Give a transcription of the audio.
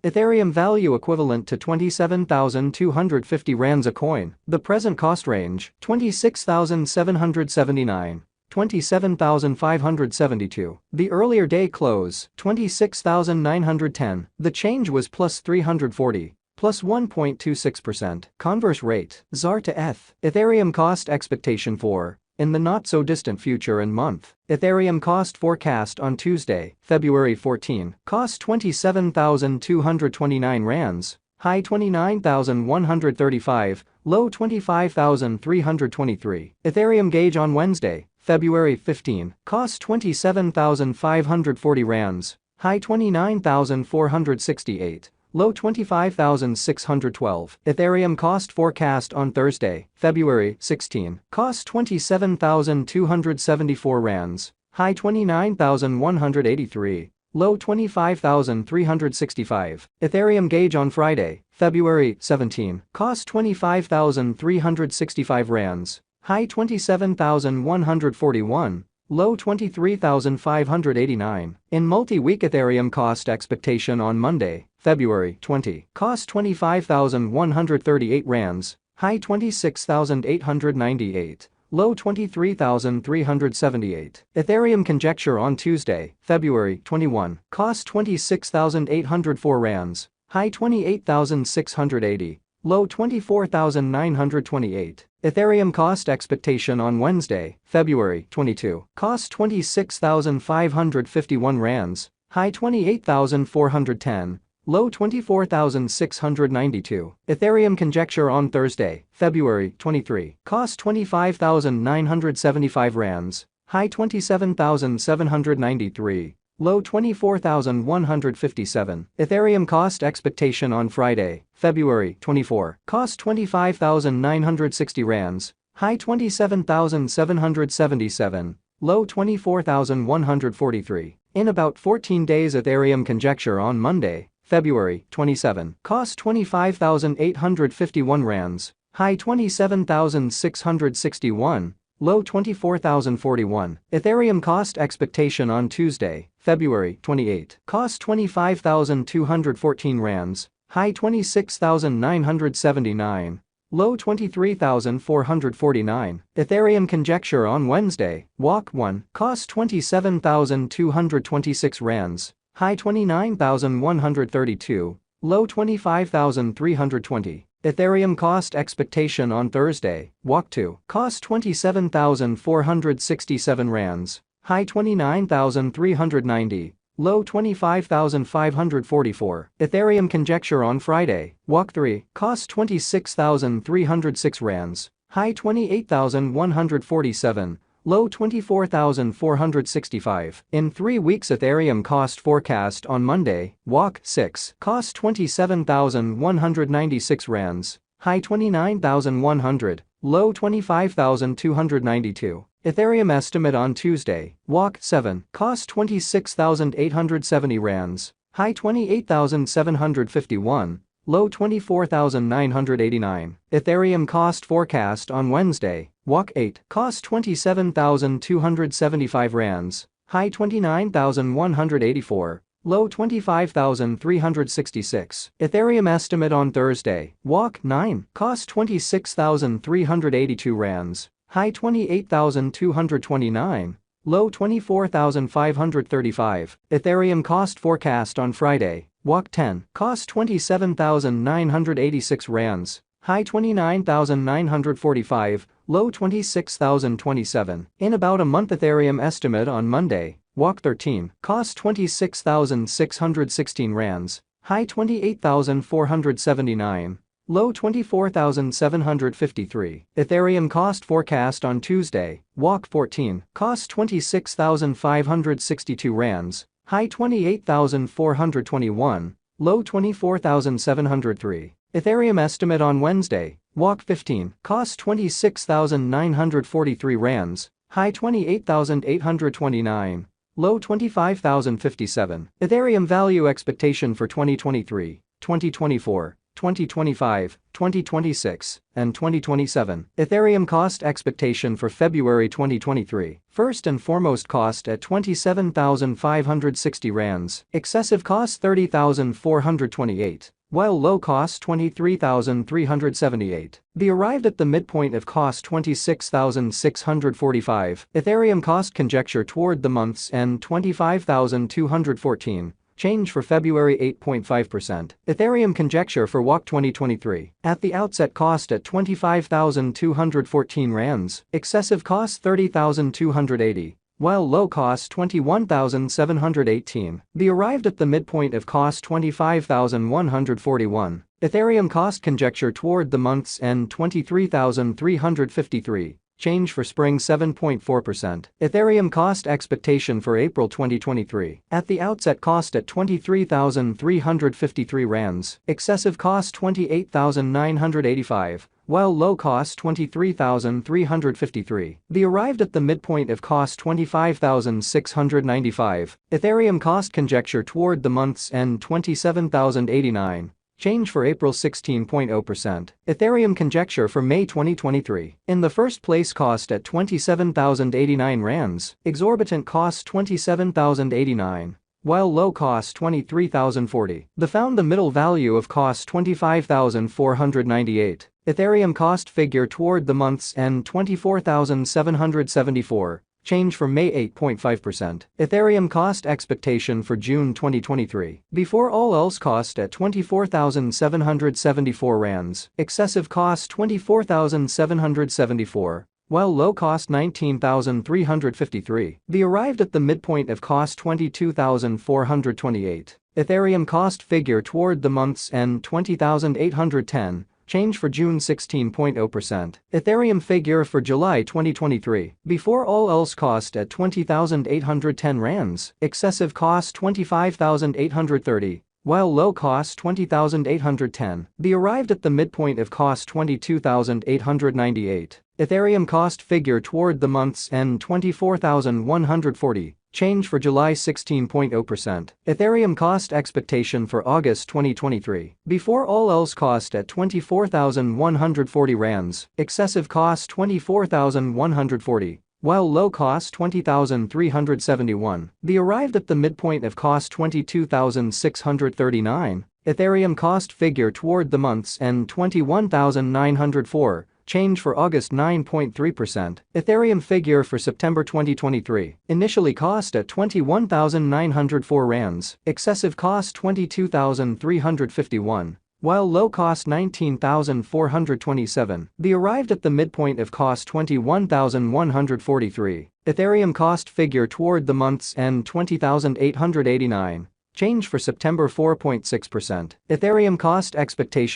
Ethereum value equivalent to 27,250 rands a coin. The present cost range, 26,779. 27,572. The earlier day close, 26,910. The change was plus 340. Plus 1.26%. Converse rate, ZAR to ETH. Ethereum cost expectation for, in the not-so-distant future and month. Ethereum cost forecast on Tuesday, February 14. Cost 27,229 rands. High 29,135, low 25,323. Ethereum gauge on Wednesday, February 15. Cost 27,540 rands. High 29,468. Low 25,612. Ethereum cost forecast on Thursday, February 16. Cost 27,274 rands. High 29,183. Low 25,365. Ethereum gauge on Friday, February 17. Cost 25,365 rands. High 27,141. Low 23,589. In multi-week Ethereum cost expectation on Monday, February 20. Cost 25,138 rands. High 26,898. Low 23,378. Ethereum conjecture on Tuesday, February 21. Cost 26,804 rands. High 28,680. Low 24,928. Ethereum cost expectation on Wednesday, February 22. Cost 26,551 rands. High 28,410. Low 24,692. Ethereum conjecture on Thursday, February 23. Cost 25,975 rands. High 27,793. Low 24,157. Ethereum cost expectation on Friday, February 24. Cost 25,960 rands. High 27,777. Low 24,143. In about 14 days Ethereum conjecture on Monday, February 27. Cost 25,851 rands. High 27,661. Low 24,041. Ethereum cost expectation on Tuesday, February 28. Cost 25,214 rands. High 26,979. Low 23,449. Ethereum conjecture on Wednesday, Walk 1. Cost 27,226 rands. High 29,132. Low 25,320. Ethereum cost expectation on Thursday, Walk 2. Cost 27,467 rands. High 29,390. Low 25,544. Ethereum conjecture on Friday, Walk 3. Cost 26,306 rands. High 28,147. Low 24,465. In 3 weeks Ethereum cost forecast on Monday, Walk 6. Cost 27,196 rands. High 29,100. Low 25,292. Ethereum estimate on Tuesday, Walk 7. Cost 26,870 rands. High 28,751. Low 24,989. Ethereum cost forecast on Wednesday, Walk 8. Cost 27,275 rands. High 29,184. Low 25,366. Ethereum estimate on Thursday, Walk 9. Cost 26,382 rands. High 28,229. Low 24,535. Ethereum cost forecast on Friday, Walk 10. Cost 27,986 rands. High 29,945. Low 26,027. In about a month Ethereum estimate on Monday, Walk 13. Cost 26,616 rands. High 28,479. Low 24,753. Ethereum cost forecast on Tuesday, Walk 14. Cost 26,562 rands. High 28,421. Low 24,703. Ethereum estimate on Wednesday, Walk 15. Cost 26,943 rands. High 28,829. Low 25,057. Ethereum value expectation for 2023, 2024. 2025, 2026, and 2027. Ethereum cost expectation for February 2023. First and foremost, cost at 27,560 rands. Excessive cost 30,428. While low cost 23,378. The arrived at the midpoint of cost 26,645. Ethereum cost conjecture toward the month's end 25,214. Change for February 8.5%. Ethereum conjecture for WAC 2023. At the outset, cost at 25,214 rands. Excessive cost 30,280. While low cost 21,718. The arrived at the midpoint of cost 25,141. Ethereum cost conjecture toward the month's end 23,353. Change for spring 7.4%. Ethereum cost expectation for April 2023. At the outset, cost at 23,353 rands. Excessive cost 28,985. While low cost 23,353. The arrived at the midpoint of cost 25,695. Ethereum cost conjecture toward the month's end 27,089. Change for April 16.0%. Ethereum conjecture for May 2023. In the first place, cost at 27,089 rands. Exorbitant cost 27,089. While low cost 23,040. The found the middle value of cost 25,498. Ethereum cost figure toward the month's end 24,774. Change for May 8.5%. Ethereum cost expectation for June 2023. Before all else, cost at 24,774 rands. Excessive cost 24,774. While low cost 19,353. The arrived at the midpoint of cost 22,428. Ethereum cost figure toward the month's end 20,810. Change for June 16.0%. Ethereum figure for July 2023. Before all else, cost at 20,810 rands. Excessive cost 25,830. While low cost 20,810. The arrived at the midpoint of cost 22,898. Ethereum cost figure toward the month's end 24,140. Change for July 16.0%. Ethereum cost expectation for August 2023. Before all else, cost at 24,140 rands. Excessive cost 24,140. While low cost 20,371. The arrived at the midpoint of cost 22,639. Ethereum cost figure toward the month's end 21,904. Change for August 9.3%. Ethereum figure for September 2023. Initially cost at 21,904 rands. Excessive cost 22,351. While low cost 19,427. The arrived at the midpoint of cost 21,143. Ethereum cost figure toward the month's end 20,889. Change for September 4.6%. Ethereum cost expectation